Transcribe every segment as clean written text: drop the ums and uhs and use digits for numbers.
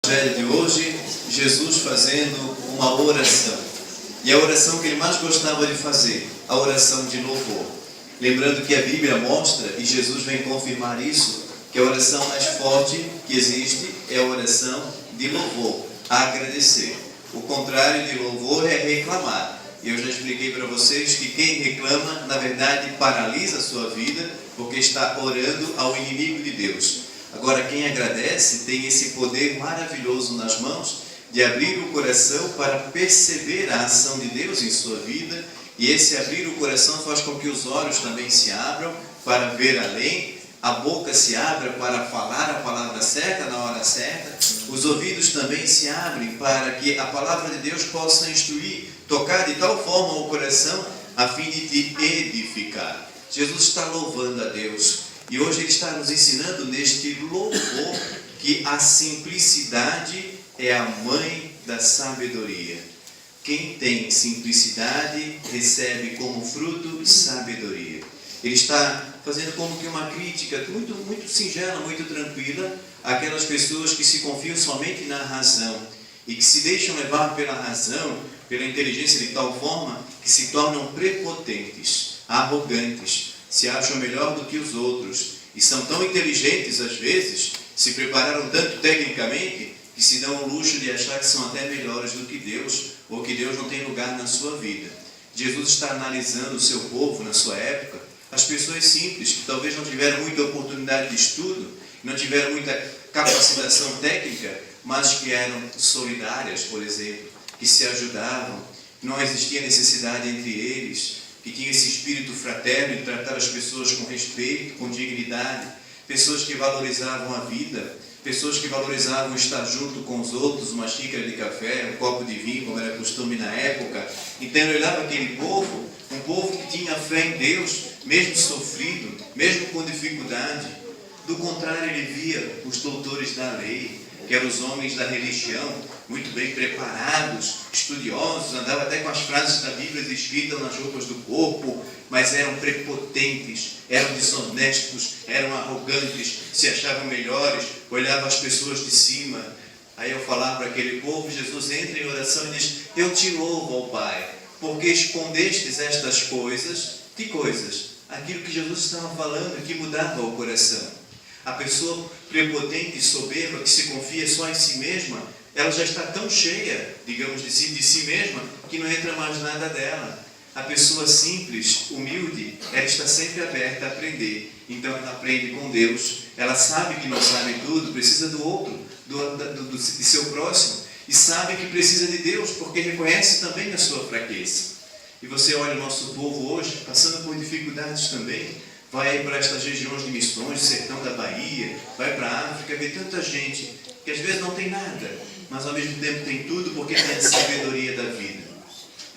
Evangelho de hoje, Jesus fazendo uma oração. E a oração que ele mais gostava de fazer, a oração de louvor. Lembrando que a Bíblia mostra, e Jesus vem confirmar isso, que a oração mais forte que existe é a oração de louvor, a agradecer. O contrário de louvor é reclamar. E eu já expliquei para vocês que quem reclama, na verdade, paralisa a sua vida, porque está orando ao inimigo de Deus. Agora, quem agradece tem esse poder maravilhoso nas mãos de abrir o coração para perceber a ação de Deus em sua vida, e esse abrir o coração faz com que os olhos também se abram para ver além, a boca se abra para falar a palavra certa na hora certa, os ouvidos também se abrem para que a palavra de Deus possa instruir, tocar de tal forma o coração a fim de te edificar. Jesus está louvando a Deus. E hoje ele está nos ensinando neste louvor que a simplicidade é a mãe da sabedoria. Quem tem simplicidade recebe como fruto sabedoria. Ele está fazendo como que uma crítica muito singela, muito tranquila àquelas pessoas que se confiam somente na razão e que se deixam levar pela razão, pela inteligência de tal forma que se tornam prepotentes, arrogantes, se acham melhor do que os outros e são tão inteligentes às vezes, se prepararam tanto tecnicamente que se dão o luxo de achar que são até melhores do que Deus ou que Deus não tem lugar na sua vida. Jesus está analisando o seu povo na sua época, as pessoas simples que talvez não tiveram muita oportunidade de estudo, não tiveram muita capacitação técnica, mas que eram solidárias, por exemplo, que se ajudavam, não existia necessidade entre eles, que tinha esse espírito fraterno de tratar as pessoas com respeito, com dignidade, pessoas que valorizavam a vida, pessoas que valorizavam estar junto com os outros, uma xícara de café, um copo de vinho, como era costume na época. Então ele olhava aquele povo, um povo que tinha fé em Deus, mesmo sofrido, mesmo com dificuldade. Do contrário, ele via os doutores da lei, que eram os homens da religião, muito bem preparados, estudiosos, andavam até com as frases da Bíblia escritas nas roupas do corpo, mas eram prepotentes, eram desonestos, eram arrogantes, se achavam melhores, olhavam as pessoas de cima. Aí ao falar para aquele povo, Jesus entra em oração e diz: eu te louvo, ó Pai, porque escondestes estas coisas. Que coisas? Aquilo que Jesus estava falando que mudava o coração. A pessoa prepotente e soberba que se confia só em si mesma, ela já está tão cheia, digamos, de si mesma, que não entra mais nada dela. A pessoa simples, humilde, ela está sempre aberta a aprender. Então ela aprende com Deus, ela sabe que não sabe tudo, precisa do outro, de seu próximo, e sabe que precisa de Deus, porque reconhece também a sua fraqueza. E você olha o nosso povo hoje, passando por dificuldades também, vai para estas regiões de missões, sertão da Bahia, vai para a África, vê tanta gente que às vezes não tem nada, mas ao mesmo tempo tem tudo porque tem a sabedoria da vida.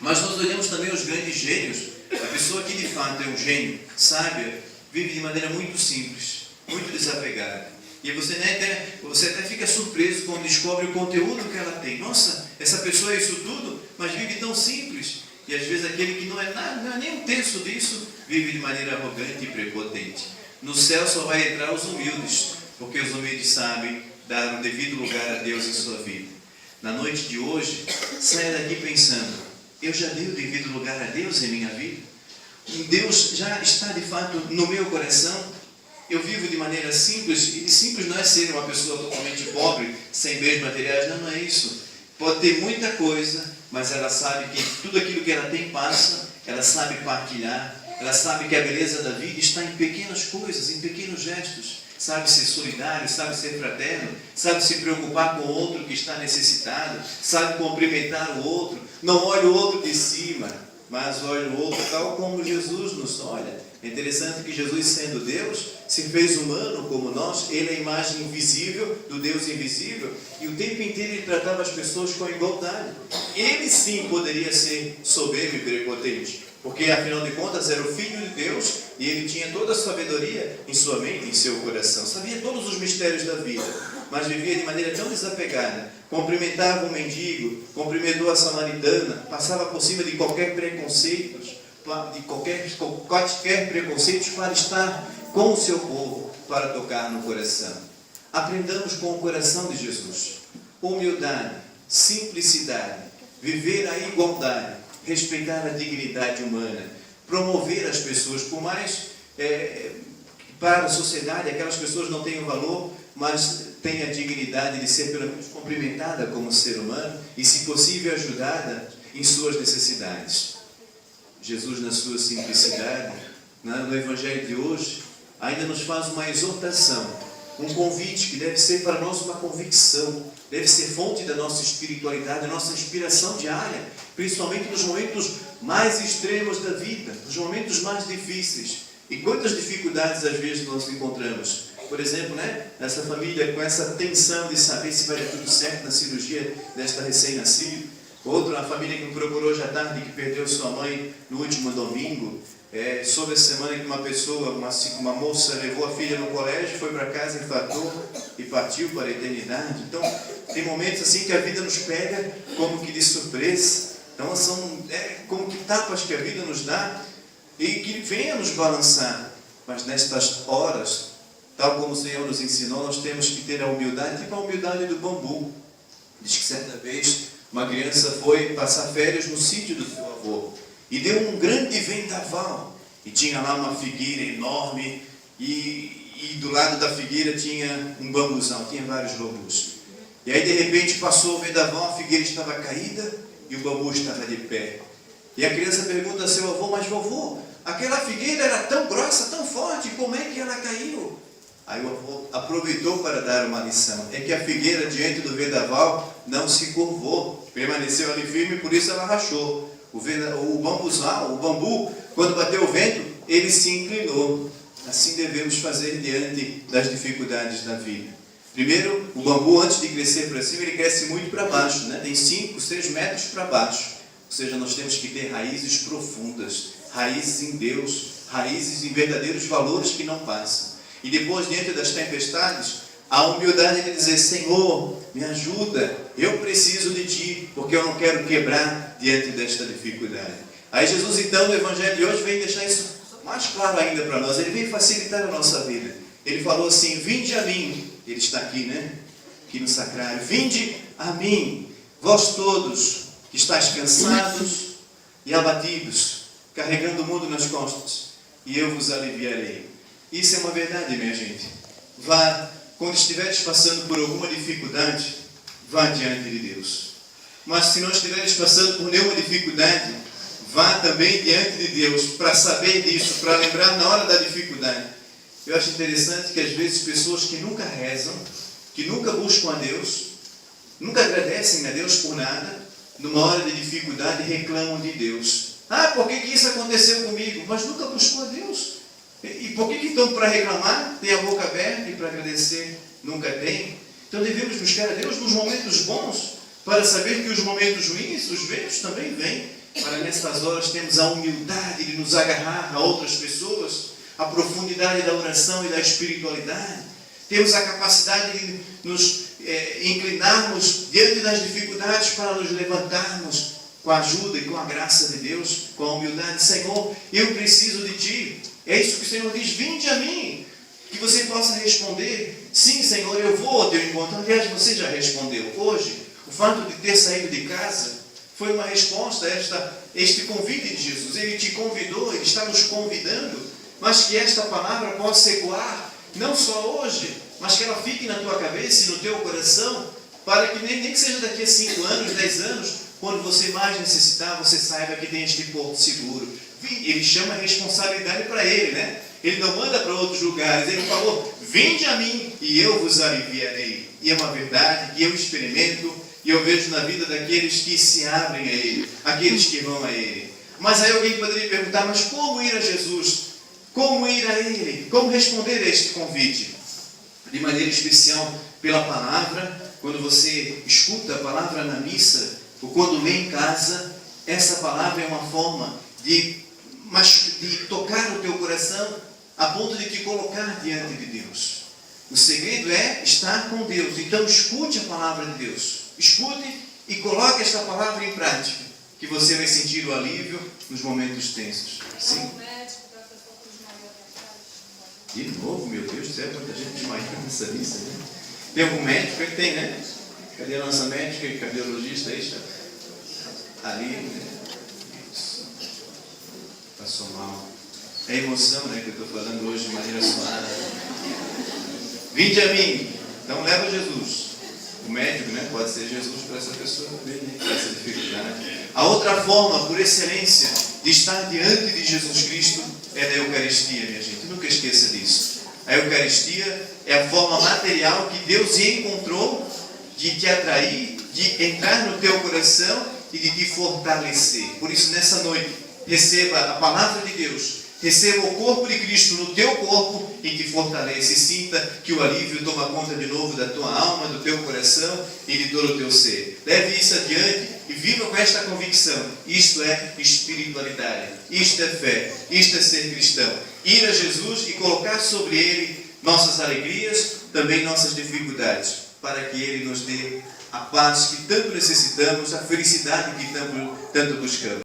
Mas nós olhamos também os grandes gênios, a pessoa que de fato é um gênio, sábia, vive de maneira muito simples, muito desapegada. E você até fica surpreso quando descobre o conteúdo que ela tem. Nossa, essa pessoa é isso tudo, mas vive tão simples. E às vezes aquele que não é nada, não é nem um terço disso, vive de maneira arrogante e prepotente. No céu só vai entrar os humildes, porque os humildes sabem dar o devido lugar a Deus em sua vida. Na noite de hoje, saia daqui pensando: eu já dei o devido lugar a Deus em minha vida? Deus já está de fato no meu coração? Eu vivo de maneira simples, e simples não é ser uma pessoa totalmente pobre, sem bens materiais, não é isso. Pode ter muita coisa, mas ela sabe que tudo aquilo que ela tem passa, ela sabe partilhar, ela sabe que a beleza da vida está em pequenas coisas, em pequenos gestos. Sabe ser solidário, sabe ser fraterno, sabe se preocupar com o outro que está necessitado, sabe cumprimentar o outro, não olha o outro de cima, mas olha o outro tal como Jesus nos olha. É interessante que Jesus, sendo Deus, se fez humano como nós, ele é a imagem invisível do Deus invisível, e o tempo inteiro ele tratava as pessoas com igualdade. Ele sim poderia ser soberbo e prepotente, porque afinal de contas era o Filho de Deus e ele tinha toda a sabedoria em sua mente, em seu coração, sabia todos os mistérios da vida, mas vivia de maneira tão desapegada, cumprimentava um mendigo, cumprimentou a samaritana, passava por cima de qualquer preconceito, quaisquer preconceitos para estar com o seu povo, para tocar no coração. Aprendamos com o coração de Jesus. humildade, simplicidade, viver a igualdade, respeitar a dignidade humana, promover as pessoas, por mais para a sociedade aquelas pessoas não tenham valor, mas tenha a dignidade de ser pelo menos cumprimentada como ser humano e, se possível, ajudada em suas necessidades. Jesus, na sua simplicidade, no Evangelho de hoje, ainda nos faz uma exortação, um convite que deve ser para nós uma convicção, deve ser fonte da nossa espiritualidade, da nossa inspiração diária, principalmente nos momentos mais extremos da vida, nos momentos mais difíceis. E quantas dificuldades às vezes nós encontramos? Por exemplo, essa família com essa tensão de saber se vai dar tudo certo na cirurgia desta recém-nascida. Outra, a família que me procurou já tarde, que perdeu sua mãe no último domingo. Soube essa semana que uma pessoa, uma moça, levou a filha no colégio, foi para casa, infartou e partiu para a eternidade. Então, tem momentos assim que a vida nos pega como que de surpresa. Então, são como que tapas que a vida nos dá e que venha nos balançar. Mas nestas horas, tal como o Senhor nos ensinou, nós temos que ter a humildade, tipo a humildade do bambu. Diz que certa vez uma criança foi passar férias no sítio do seu avô e deu um grande vendaval. E tinha lá uma figueira enorme e do lado da figueira tinha um bambuzão, tinha vários bambus. E aí de repente passou o vendaval, a figueira estava caída e o bambu estava de pé. E a criança pergunta ao seu avô: mas vovô, aquela figueira era tão grossa, tão forte, como é que ela caiu? Aí o avô aproveitou para dar uma lição. É que a figueira diante do vendaval não se curvou, permaneceu ali firme, por isso ela rachou. O bambu, quando bateu o vento, ele se inclinou. Assim devemos fazer diante das dificuldades da vida. Primeiro, o bambu, antes de crescer para cima, ele cresce muito para baixo, tem 5, 6 metros para baixo. Ou seja, nós temos que ter raízes profundas, raízes em Deus, raízes em verdadeiros valores que não passam. E depois, diante das tempestades, a humildade de dizer: Senhor, me ajuda, eu preciso de Ti, porque eu não quero quebrar diante desta dificuldade. Aí Jesus, então, no Evangelho de hoje, vem deixar isso mais claro ainda para nós. Ele vem facilitar a nossa vida. Ele falou assim: vinde a mim. Ele está aqui, aqui no sacrário. Vinde a mim, vós todos que estáis cansados e abatidos, carregando o mundo nas costas, e eu vos aliviarei. Isso é uma verdade, minha gente. Vá, quando estiveres passando por alguma dificuldade, vá diante de Deus. Mas se não estiveres passando por nenhuma dificuldade, vá também diante de Deus, para saber disso, para lembrar na hora da dificuldade. Eu acho interessante que às vezes pessoas que nunca rezam, que nunca buscam a Deus, nunca agradecem a Deus por nada, numa hora de dificuldade reclamam de Deus. Por que isso aconteceu comigo? Mas nunca buscou a Deus. E por que estão para reclamar? Tem a boca aberta, e para agradecer nunca tem. Então devemos buscar a Deus nos momentos bons, para saber que os momentos ruins, os ventos também vêm. Para nestas horas termos a humildade de nos agarrar a outras pessoas, a profundidade da oração e da espiritualidade. Temos a capacidade de nos inclinarmos diante das dificuldades para nos levantarmos com a ajuda e com a graça de Deus, com a humildade. Senhor, eu preciso de Ti. É isso que o Senhor diz: vinde a mim. Que você possa responder: sim, Senhor, eu vou ao teu encontro. Aliás, você já respondeu. Hoje, o fato de ter saído de casa foi uma resposta a este convite de Jesus. Ele te convidou, Ele está nos convidando, mas que esta palavra possa ecoar, não só hoje, mas que ela fique na tua cabeça e no teu coração, para que nem que seja daqui a 5 anos, 10 anos, quando você mais necessitar, você saiba que tem este porto seguro. Ele chama a responsabilidade para Ele, Ele não manda para outros lugares. Ele falou: vinde a mim e eu vos aliviarei. E é uma verdade que eu experimento e eu vejo na vida daqueles que se abrem a Ele, aqueles que vão a Ele. Mas aí alguém poderia perguntar: mas como ir a Jesus? Como ir a Ele? Como responder a este convite? De maneira especial pela palavra. Quando você escuta a palavra na missa, ou quando lê em casa, essa palavra é uma forma de tocar o teu coração a ponto de te colocar diante de Deus. O segredo é estar com Deus. Então escute a palavra de Deus. Escute e coloque esta palavra em prática, que você vai sentir o alívio nos momentos tensos. Sim? De novo, meu Deus do céu, quanta gente desmaiando nessa missa. Tem algum médico? Ele tem, Cadê a nossa médica e cardiologista aí? Ali. Passou mal. É emoção, né, que eu estou falando hoje de maneira suave. Vinde a mim. Então leva Jesus. O médico, né, pode ser Jesus para essa pessoa também, né, para essa dificuldade. A outra forma, por excelência, de estar diante de Jesus Cristo é na Eucaristia, minha gente. Nunca esqueça disso. A Eucaristia é a forma material que Deus encontrou de te atrair, de entrar no teu coração e de te fortalecer. Por isso, nessa noite, receba a palavra de Deus, receba o corpo de Cristo no teu corpo e te fortaleça. E sinta que o alívio toma conta de novo da tua alma, do teu coração e de todo o teu ser. Leve isso adiante e viva com esta convicção. Isto é espiritualidade, isto é fé, isto é ser cristão. Ir a Jesus e colocar sobre Ele nossas alegrias, também nossas dificuldades, para que Ele nos dê a paz que tanto necessitamos, a felicidade que tanto buscamos.